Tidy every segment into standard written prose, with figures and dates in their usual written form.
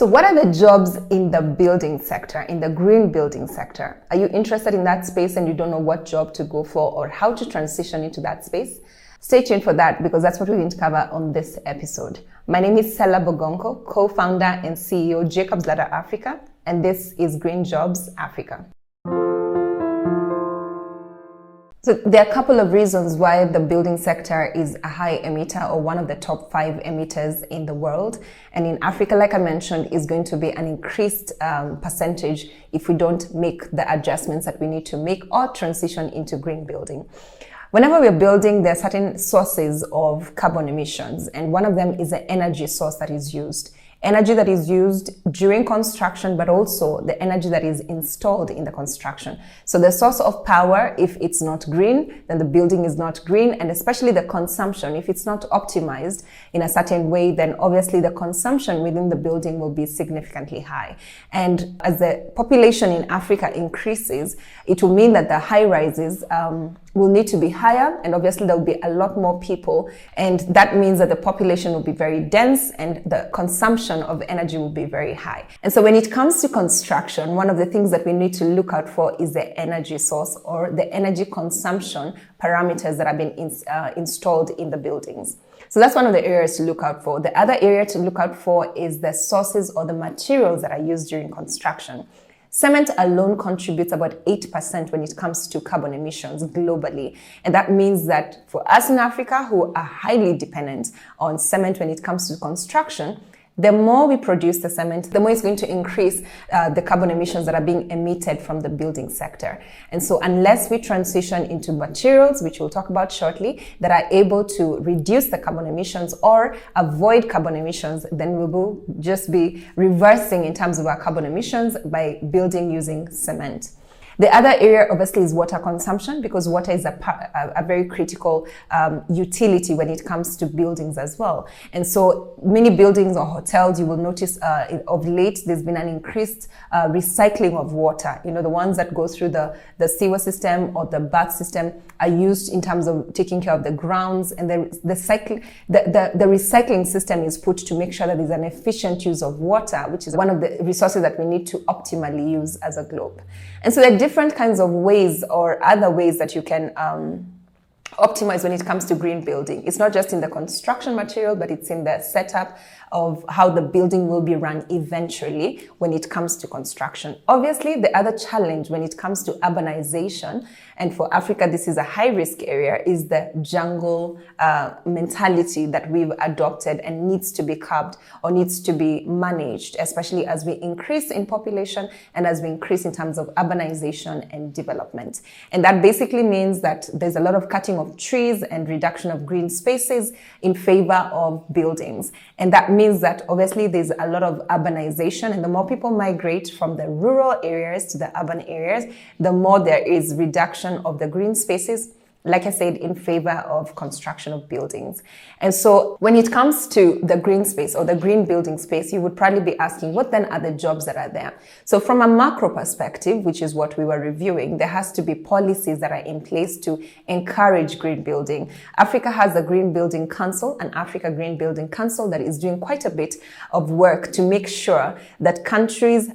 So what are the jobs in the building sector, in the green building sector? Are you interested in that space and you don't know what job to go for or how to transition into that space? Stay tuned for that because that's what we're going to cover on this episode. My name is Sellah Bogonko, co-founder and CEO Jacob's Ladder Africa, and this is Green Jobs Africa. So there are a couple of reasons why the building sector is a high emitter or one of the top 5 emitters in the world. And in Africa, like I mentioned, is going to be an increased percentage if we don't make the adjustments that we need to make or transition into green building. Whenever we're building, there are certain sources of carbon emissions, and one of them is the energy source that is used. Energy that is used during construction, but also the energy that is installed in the construction. So the source of power, if it's not green, then the building is not green, and especially the consumption, if it's not optimized in a certain way, then obviously the consumption within the building will be significantly high. And as the population in Africa increases, it will mean that the high rises will need to be higher, and obviously there will be a lot more people, and that means that the population will be very dense and the consumption of energy will be very high. And so when it comes to construction, one of the things that we need to look out for is the energy source or the energy consumption parameters that have been installed in the buildings. So that's one of the areas to look out for. The other area to look out for is the sources or the materials that are used during construction. Cement alone contributes about 8% when it comes to carbon emissions globally. And that means that for us in Africa, who are highly dependent on cement when it comes to construction, the more we produce the cement, the more it's going to increase the carbon emissions that are being emitted from the building sector. And so unless we transition into materials, which we'll talk about shortly, that are able to reduce the carbon emissions or avoid carbon emissions, then we will just be reversing in terms of our carbon emissions by building using cement. The other area obviously is water consumption, because water is a very critical utility when it comes to buildings as well. And so many buildings or hotels, you will notice of late there's been an increased recycling of water. You know, the ones that go through the sewer system or the bath system are used in terms of taking care of the grounds, and the recycling system is put to make sure that there's an efficient use of water, which is one of the resources that we need to optimally use as a globe. And so there are different kinds of ways or other ways that you can optimize when it comes to green building. It's not just in the construction material, but it's in the setup of how the building will be run eventually when it comes to construction. Obviously, the other challenge when it comes to urbanization, and for Africa, this is a high-risk area, is the jungle mentality that we've adopted and needs to be curbed or needs to be managed, especially as we increase in population and as we increase in terms of urbanization and development. And that basically means that there's a lot of cutting of trees and reduction of green spaces in favor of buildings. And that means that obviously there's a lot of urbanization, and the more people migrate from the rural areas to the urban areas, the more there is reduction of the green spaces, like I said, in favor of construction of buildings. And so when it comes to the green space or the green building space, you would probably be asking, what then are the jobs that are there? So from a macro perspective, which is what we were reviewing, there has to be policies that are in place to encourage green building. Africa has a Green Building Council, an Africa Green Building Council, that is doing quite a bit of work to make sure that countries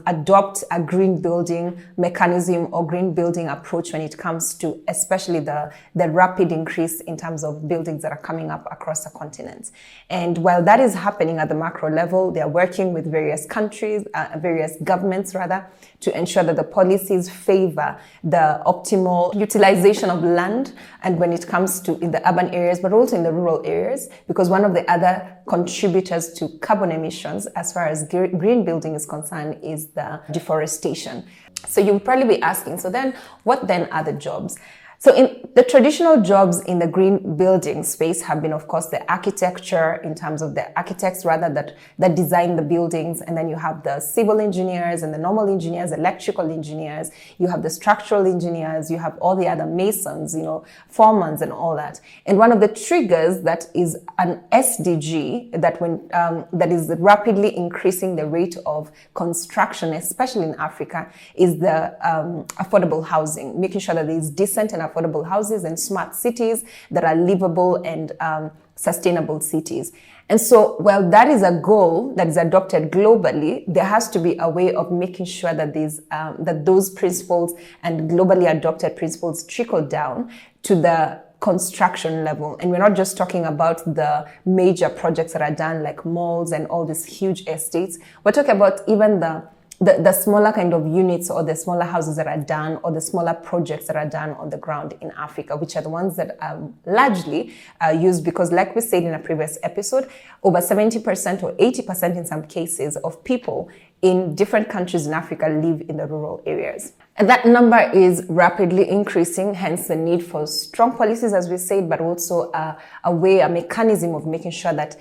adopt a green building mechanism or green building approach when it comes to especially the rapid increase in terms of buildings that are coming up across the continent. And while that is happening at the macro level, they are working with various countries, various governments rather, to ensure that the policies favor the optimal utilization of land, and when it comes to in the urban areas, but also in the rural areas, because one of the other contributors to carbon emissions as far as green building is concerned is the deforestation. So you'll probably be asking, so then what then are the jobs? So in the traditional jobs in the green building space have been, of course, the architecture, in terms of the architects rather that design the buildings. And then you have the civil engineers and the normal engineers, electrical engineers. You have the structural engineers. You have all the other masons, foremans and all that. And one of the triggers that is an SDG that is rapidly increasing the rate of construction, especially in Africa, is the affordable housing, making sure that there is decent and affordable houses and smart cities that are livable and sustainable cities. And so, while that is a goal that is adopted globally, there has to be a way of making sure that that those principles and globally adopted principles trickle down to the construction level. And we're not just talking about the major projects that are done like malls and all these huge estates. We're talking about even the smaller kind of units or the smaller houses that are done or the smaller projects that are done on the ground in Africa, which are the ones that are largely used because, like we said in a previous episode, over 70% or 80% in some cases of people in different countries in Africa live in the rural areas. And that number is rapidly increasing, hence the need for strong policies, as we said, but also a mechanism of making sure that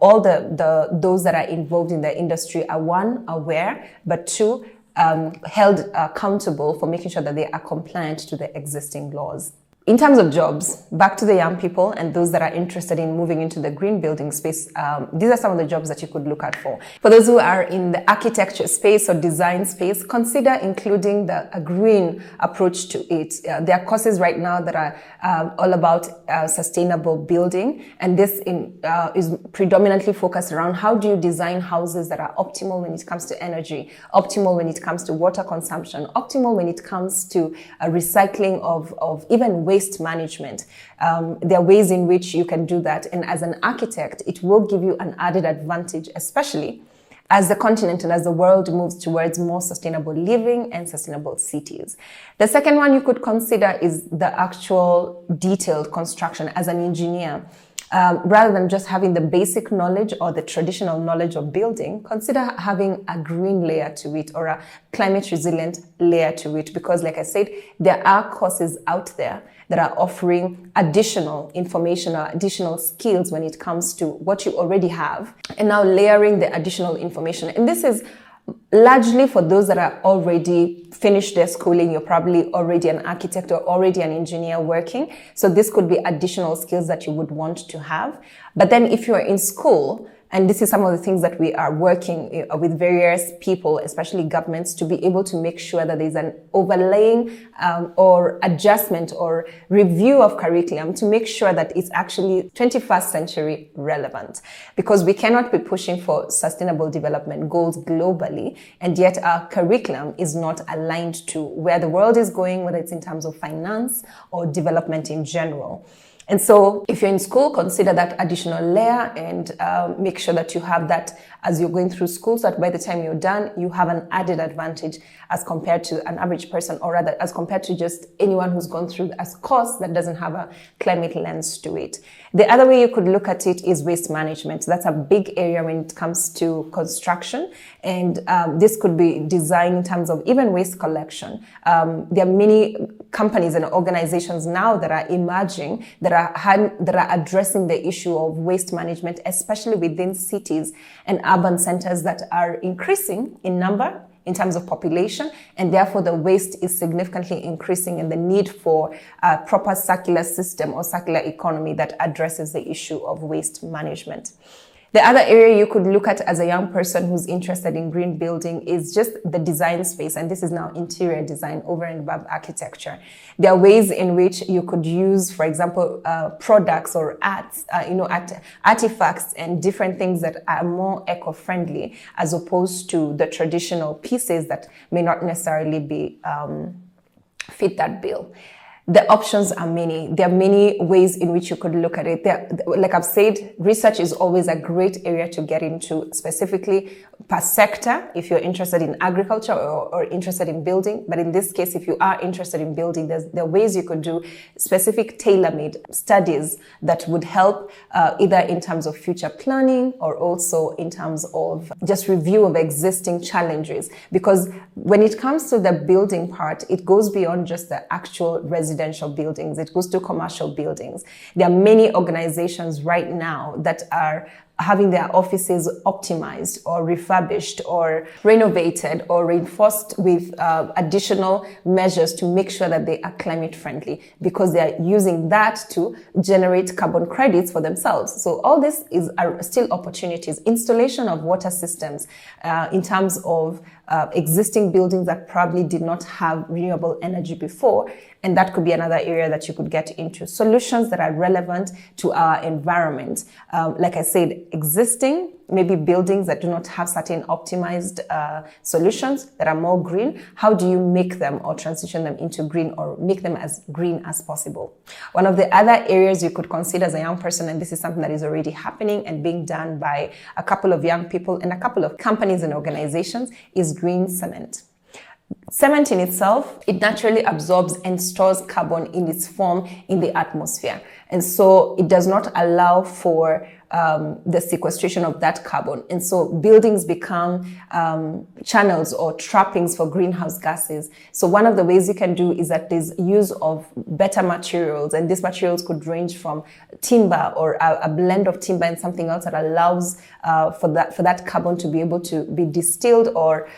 all those that are involved in the industry are, one, aware, but two, held accountable for making sure that they are compliant to the existing laws. In terms of jobs, back to the young people and those that are interested in moving into the green building space, these are some of the jobs that you could look out for. For those who are in the architecture space or design space, consider including a green approach to it. There are courses right now that are all about sustainable building, and this is predominantly focused around how do you design houses that are optimal when it comes to energy, optimal when it comes to water consumption, optimal when it comes to recycling of even waste management. There are ways in which you can do that. And as an architect, it will give you an added advantage, especially as the continent and as the world moves towards more sustainable living and sustainable cities. The second one you could consider is the actual detailed construction as an engineer. Rather than just having the basic knowledge or the traditional knowledge of building, consider having a green layer to it or a climate resilient layer to it. Because like I said, there are courses out there that are offering additional information or additional skills when it comes to what you already have, and now layering the additional information. And this is largely for those that are already finished their schooling. You're probably already an architect or already an engineer working. So this could be additional skills that you would want to have. But then if you're in school, and this is some of the things that we are working with various people, especially governments, to be able to make sure that there's an overlaying or adjustment or review of curriculum to make sure that it's actually 21st century relevant. Because we cannot be pushing for sustainable development goals globally, and yet our curriculum is not aligned to where the world is going, whether it's in terms of finance or development in general. And so if you're in school, consider that additional layer and make sure that you have that as you're going through school, so that by the time you're done, you have an added advantage as compared to an average person, or rather as compared to just anyone who's gone through a course that doesn't have a climate lens to it. The other way you could look at it is waste management. That's a big area when it comes to construction. And this could be designed in terms of even waste collection. There are many companies and organizations now that are emerging that are addressing the issue of waste management, especially within cities and urban centers that are increasing in number in terms of population, and therefore the waste is significantly increasing, and the need for a proper circular system or circular economy that addresses the issue of waste management. The other area you could look at as a young person who's interested in green building is just the design space. And this is now interior design over and above architecture. There are ways in which you could use, for example, products or artifacts and different things that are more eco-friendly as opposed to the traditional pieces that may not necessarily be fit that bill. The options are many. There are many ways in which you could look at it. Like I've said, research is always a great area to get into, specifically per sector, if you're interested in agriculture or interested in building. But in this case, if you are interested in building, there are ways you could do specific tailor-made studies that would help either in terms of future planning or also in terms of just review of existing challenges. Because when it comes to the building part, it goes beyond just the actual residential buildings. It goes to commercial buildings. There are many organizations right now that are having their offices optimized or refurbished or renovated or reinforced with additional measures to make sure that they are climate friendly, because they are using that to generate carbon credits for themselves. So all this are still opportunities. Installation of water systems in terms of existing buildings that probably did not have renewable energy before, And that could be another area that you could get into. Solutions that are relevant to our environment. Like I said, existing maybe buildings that do not have certain optimized solutions that are more green. How do you make them or transition them into green or make them as green as possible? One of the other areas you could consider as a young person, and this is something that is already happening and being done by a couple of young people and a couple of companies and organizations, is green cement. Cement in itself, it naturally absorbs and stores carbon in its form in the atmosphere. And so it does not allow for the sequestration of that carbon. And so buildings become channels or trappings for greenhouse gases. So one of the ways you can do is that there's use of better materials. And these materials could range from timber or a blend of timber and something else that allows for that carbon to be able to be distilled or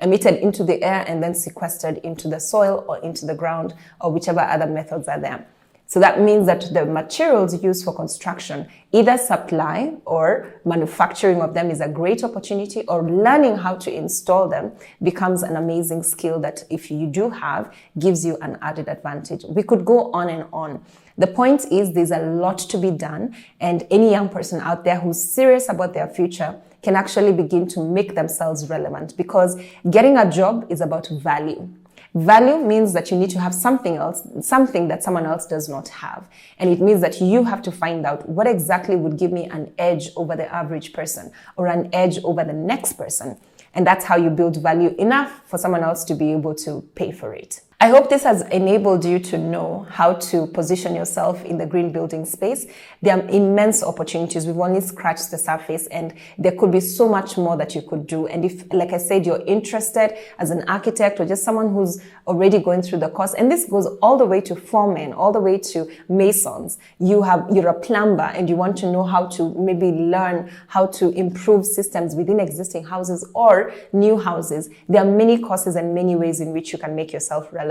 emitted into the air and then sequestered into the soil or into the ground or whichever other methods are there. So that means that the materials used for construction, either supply or manufacturing of them is a great opportunity, or learning how to install them becomes an amazing skill that if you do have, gives you an added advantage. We could go on and on. The point is there's a lot to be done, and any young person out there who's serious about their future can actually begin to make themselves relevant, because getting a job is about value. Value means that you need to have something else, something that someone else does not have. And it means that you have to find out what exactly would give me an edge over the average person or an edge over the next person. And that's how you build value enough for someone else to be able to pay for it. I hope this has enabled you to know how to position yourself in the green building space. There are immense opportunities. We've only scratched the surface, and there could be so much more that you could do. And if, like I said, you're interested as an architect or just someone who's already going through the course, and this goes all the way to foremen, all the way to masons. You're a plumber and you want to know how to maybe learn how to improve systems within existing houses or new houses. There are many courses and many ways in which you can make yourself relevant.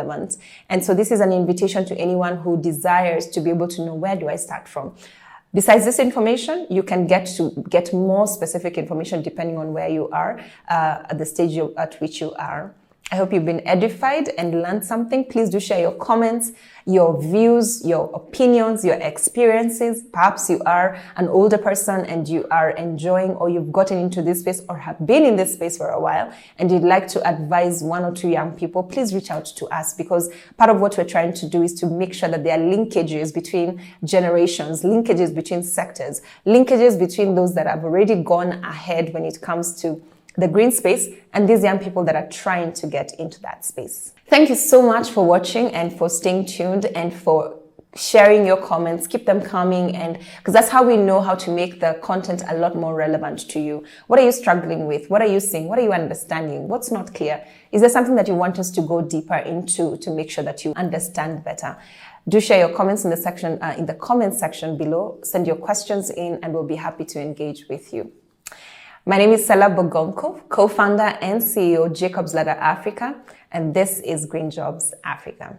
And so this is an invitation to anyone who desires to be able to know, where do I start from? Besides this information, you can get more specific information depending on where you are, at the stage at which you are. I hope you've been edified and learned something. Please do share your comments, your views, your opinions, your experiences. Perhaps you are an older person and you are enjoying, or you've gotten into this space or have been in this space for a while and you'd like to advise one or two young people. Please reach out to us, because part of what we're trying to do is to make sure that there are linkages between generations, linkages between sectors, linkages between those that have already gone ahead when it comes to the green space and these young people that are trying to get into that space. Thank you so much for watching and for staying tuned and for sharing your comments. Keep them coming, and because that's how we know how to make the content a lot more relevant to you. What are you struggling with? What are you seeing? What are you understanding? What's not clear? Is there something that you want us to go deeper into to make sure that you understand better? Do share your comments in the comment section below. Send your questions in and we'll be happy to engage with you. My name is Sellah Bogonko, co-founder and CEO, Jacob's Ladder Africa, and this is Green Jobs Africa.